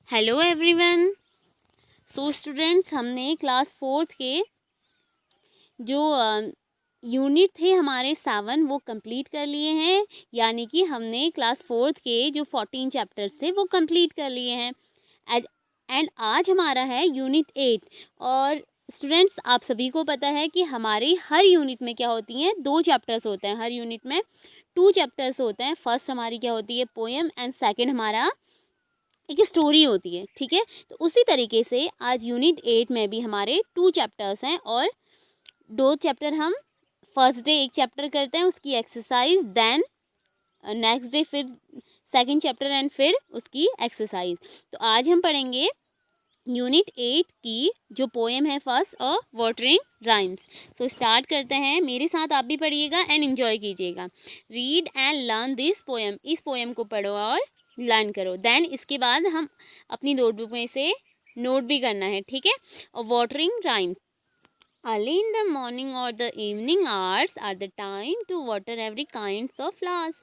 Hello everyone. So students, हमने class fourth के जो यूनिट थे हमारे 7 वो कंप्लीट कर लिए हैं। यानी कि हमने क्लास फोर्थ के जो 14 चैप्टर्स थे वो कंप्लीट कर लिए हैं। एज एंड आज हमारा है यूनिट 8। और स्टूडेंट्स, आप सभी को पता है कि हमारी हर यूनिट में क्या होती हैं, 2 चैप्टर्स होते हैं। हर यूनिट में 2 चैप्टर्स होते हैं। फर्स्ट हमारी क्या होती है, पोएम, एंड सेकेंड हमारा एक स्टोरी होती है। ठीक है, तो उसी तरीके से आज यूनिट 8 में भी हमारे 2 चैप्टर्स हैं और 2 चैप्टर हम फर्स्ट डे एक चैप्टर करते हैं, उसकी एक्सरसाइज, देन नेक्स्ट डे फिर सेकंड चैप्टर एंड फिर उसकी एक्सरसाइज। तो आज हम पढ़ेंगे यूनिट 8 की जो पोएम है फर्स्ट, अ वाटरिंग राइम्स। सो स्टार्ट करते हैं। मेरे साथ आप भी पढ़िएगा एंड एंजॉय कीजिएगा। Read and learn this poem. इस पोएम को पढ़ो और लर्न करो। देन इसके बाद हम अपनी नोटबुक में से नोट भी करना है। ठीक है। और watering rhyme. Early in the morning और the evening hours are the time to water every kinds of flowers.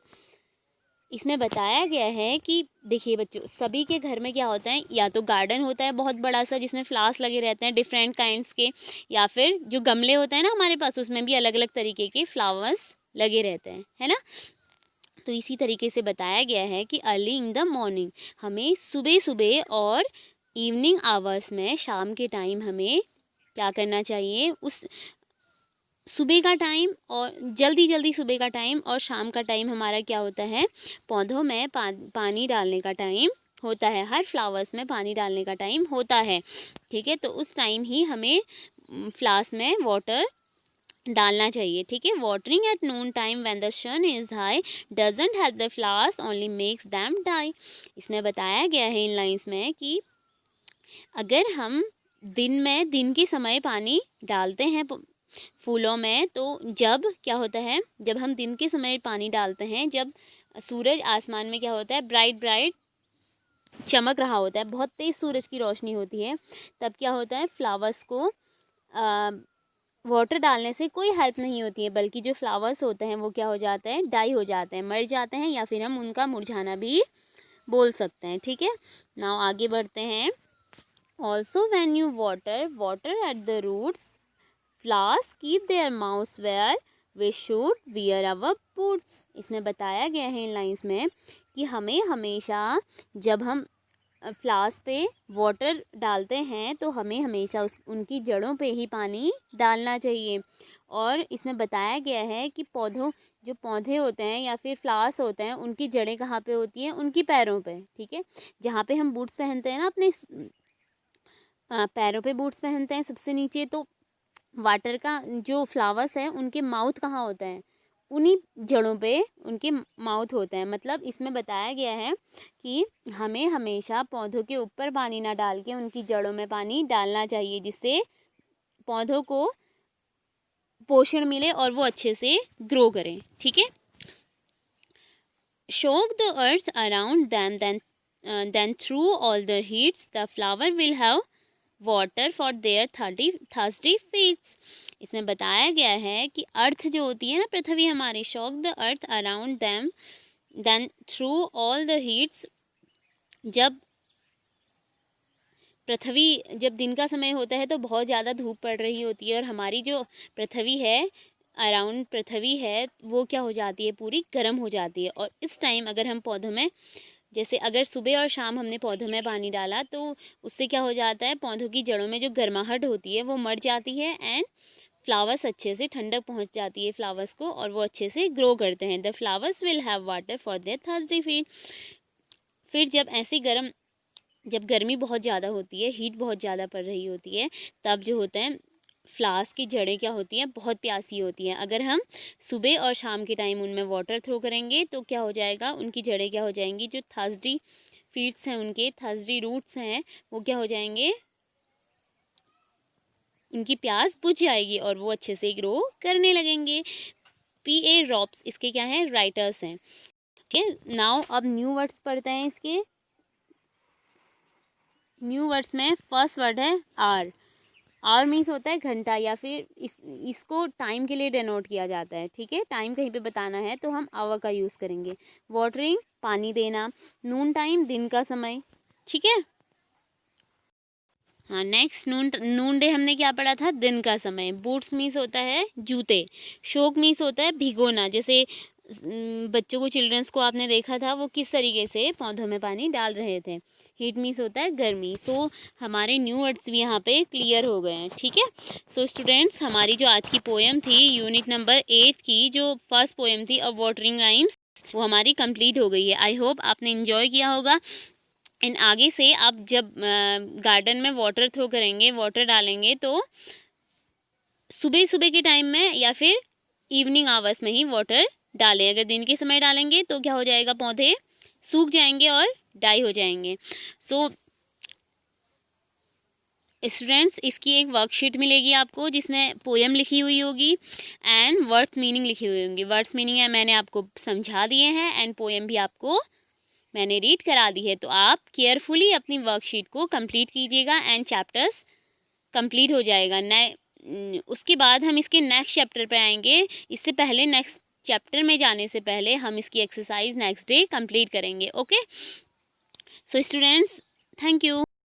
इसमें बताया गया है कि देखिए बच्चों, सभी के घर में क्या होता है, या तो गार्डन होता है बहुत बड़ा सा जिसमें फ्लावर्स लगे रहते हैं डिफरेंट काइंड्स के, या फिर जो गमले होते हैं ना हमारे पास, उसमें भी अलग अलग तरीके के फ्लावर्स लगे रहते हैं, है ना। तो इसी तरीके से बताया गया है कि अर्ली इन द मॉर्निंग, हमें सुबह सुबह, और इवनिंग आवर्स में शाम के टाइम हमें क्या करना चाहिए, उस सुबह का टाइम और जल्दी जल्दी सुबह का टाइम और शाम का टाइम हमारा क्या होता है, पौधों में पानी डालने का टाइम होता है। हर फ्लावर्स में पानी डालने का टाइम होता है। ठीक है, तो उस टाइम ही हमें फ्लावर्स में वाटर डालना चाहिए। ठीक है। Watering at noon time when the sun is high doesn't help the flowers, only makes them die. इसमें बताया गया है इन लाइन्स में कि अगर हम दिन के समय पानी डालते हैं फूलों में, तो जब क्या होता है, जब हम दिन के समय पानी डालते हैं, जब सूरज आसमान में क्या होता है, ब्राइट ब्राइट चमक रहा होता है, बहुत तेज़ सूरज की रोशनी होती है, तब क्या होता है, फ्लावर्स को वाटर डालने से कोई हेल्प नहीं होती है, बल्कि जो फ्लावर्स होते हैं वो क्या हो जाते हैं, डाई हो जाते हैं, मर जाते हैं, या फिर हम उनका मुरझाना भी बोल सकते हैं। ठीक है। नाउ आगे बढ़ते हैं। Also when you water at the roots, flowers keep their mouths where we should wear our boots. इसमें बताया गया है इन लाइन्स में कि हमें हमेशा जब हम फ्लावर्स पे वाटर डालते हैं तो हमें हमेशा उनकी जड़ों पे ही पानी डालना चाहिए। और इसमें बताया गया है कि जो पौधे होते हैं या फिर फ्लावर्स होते हैं, उनकी जड़ें कहाँ पे होती हैं, उनकी पैरों पे। ठीक है। जहाँ पे हम बूट्स पहनते हैं ना, अपने पैरों पे बूट्स पहनते हैं सबसे नीचे, तो वाटर का जो फ्लावर्स है उनके माउथ कहाँ होता है, उन्हीं जड़ों पे उनके माउथ होते हैं। मतलब इसमें बताया गया है कि हमें हमेशा पौधों के ऊपर पानी ना डाल के उनकी जड़ों में पानी डालना चाहिए, जिससे पौधों को पोषण मिले और वो अच्छे से ग्रो करें। ठीक है। Soak the earth around them, then through all the heats the flower will have water for their thirsty feets. इसमें बताया गया है कि अर्थ जो होती है ना, पृथ्वी हमारी, shock the earth around them, then through all the heats, जब जब दिन का समय होता है तो बहुत ज़्यादा धूप पड़ रही होती है, और हमारी जो पृथ्वी है, अराउंड पृथ्वी है, वो क्या हो जाती है, पूरी गर्म हो जाती है। और इस टाइम अगर हम पौधों में, जैसे अगर सुबह और शाम हमने पौधों में पानी डाला, तो उससे क्या हो जाता है, पौधों की जड़ों में जो गर्माहट होती है वो मर जाती है, एंड फ्लावर्स अच्छे से, ठंडक पहुंच जाती है फ्लावर्स को, और वो अच्छे से ग्रो करते हैं। The flowers will have water for their thirsty feet. फिर जब गर्मी बहुत ज़्यादा होती है, हीट बहुत ज़्यादा पड़ रही होती है, तब जो होता है, फ्लावर्स की जड़ें क्या होती हैं, बहुत प्यासी होती हैं। अगर हम सुबह और शाम के टाइम उनमें वाटर थ्रो करेंगे तो क्या हो जाएगा, उनकी जड़ें क्या हो जाएंगी, जो थर्स्टी फीट्स हैं, उनके थर्स्टी रूट्स हैं, वो क्या हो जाएंगे, उनकी प्यास बुझ जाएगी और वो अच्छे से ग्रो करने लगेंगे। P.A. रॉब्स इसके क्या हैं, राइटर्स हैं। ठीक है। नाउ अब न्यू वर्ड्स पढ़ते हैं। इसके न्यू वर्ड्स में फर्स्ट वर्ड है आर। आवर मीन्स होता है घंटा, या फिर इसको टाइम के लिए डिनोट किया जाता है। ठीक है। टाइम कहीं पे बताना है तो हम आवर का यूज़ करेंगे। वाटरिंग पानी देना। नून टाइम दिन का समय। ठीक है। हाँ, नेक्स्ट नून डे हमने क्या पढ़ा था, दिन का समय। बूट्स मीन्स होता है जूते, शोक मीन्स होता है भिगोना। जैसे बच्चों को, चिल्ड्रंस को आपने देखा था वो किस तरीके से पौधों में पानी डाल रहे थे। हीट मीन्स होता है गर्मी। सो हमारे न्यू वर्ड्स भी यहाँ पे क्लियर हो गए हैं, ठीक है। सो स्टूडेंट्स, हमारी जो आज की पोएम थी यूनिट नंबर 8 की, जो फर्स्ट पोएम थी अ वाटरिंग राइम्स, वो हमारी कंप्लीट हो गई है। आई होप आपने इन्जॉय किया होगा। एंड आगे से आप जब गार्डन में वाटर थ्रो करेंगे, वाटर डालेंगे, तो सुबह सुबह के टाइम में या फिर इवनिंग आवर्स में ही वाटर डालें। अगर दिन के समय डालेंगे तो क्या हो जाएगा, पौधे सूख जाएंगे और डाई हो जाएंगे। सो स्टूडेंट्स, इसकी एक वर्कशीट मिलेगी आपको जिसमें पोएम लिखी हुई होगी एंड वर्ड्स मीनिंग लिखी हुई होंगी। वर्ड्स मीनिंग है मैंने आपको समझा दिए हैं एंड पोएम भी आपको मैंने रीड करा दी है। तो आप केयरफुली अपनी वर्कशीट को कंप्लीट कीजिएगा एंड चैप्टर्स कंप्लीट हो जाएगा। उसके बाद हम इसके नेक्स्ट चैप्टर पे आएंगे। इससे पहले नेक्स्ट चैप्टर में जाने से पहले हम इसकी एक्सरसाइज नेक्स्ट डे कंप्लीट करेंगे। Okay, so students, thank you.